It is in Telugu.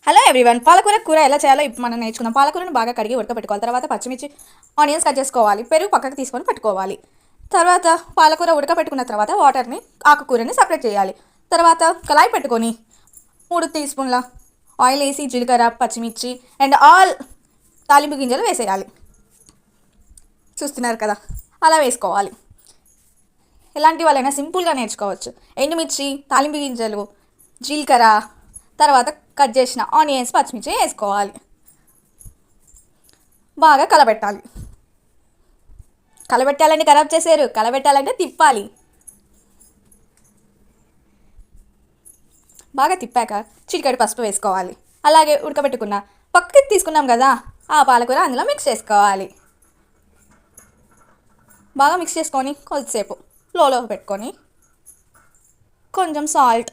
హలో ఎవ్రీవన్, పాలకూర కూర ఎలా చేయాలో ఇప్పుడు మనం నేర్చుకుందాం. పాలకూరను బాగా కడిగి ఉడకబెట్టుకోవాలి. తర్వాత పచ్చిమిర్చి, ఆనియన్స్ కట్ చేసుకోవాలి. పెరుగు పక్కకు తీసుకొని పెట్టుకోవాలి. తర్వాత పాలకూర ఉడకబెట్టుకున్న తర్వాత వాటర్ని, ఆకుకూరని సపరేట్ చేయాలి. తర్వాత కళాయి పెట్టుకొని 3 టీ స్పూన్ల ఆయిల్ వేసి జీలకర్ర, పచ్చిమిర్చి అండ్ ఆల్ తాలింపు గింజలు వేసేయాలి. చూస్తున్నారు కదా, అలా వేసుకోవాలి. ఎలాంటి వాళ్ళైనా సింపుల్గా నేర్చుకోవచ్చు. ఎండుమిర్చి, తాలింపు గింజలు, జీలకర్ర, తర్వాత కట్ చేసిన ఆనియన్స్, పచ్చిమిర్చి వేసుకోవాలి. బాగా కలబెట్టాలి. కలబెట్టాలంటే ఖరాబ్ చేసారు, కలబెట్టాలంటే తిప్పాలి. బాగా తిప్పాక చిటికెడు పసుపు వేసుకోవాలి. అలాగే ఉడకబెట్టుకున్న పక్కకి తీసుకున్నాం కదా ఆ పాలకూర అందులో మిక్స్ చేసుకోవాలి. బాగా మిక్స్ చేసుకొని కొద్దిసేపు లోలో పెట్టుకొని కొంచెం సాల్ట్,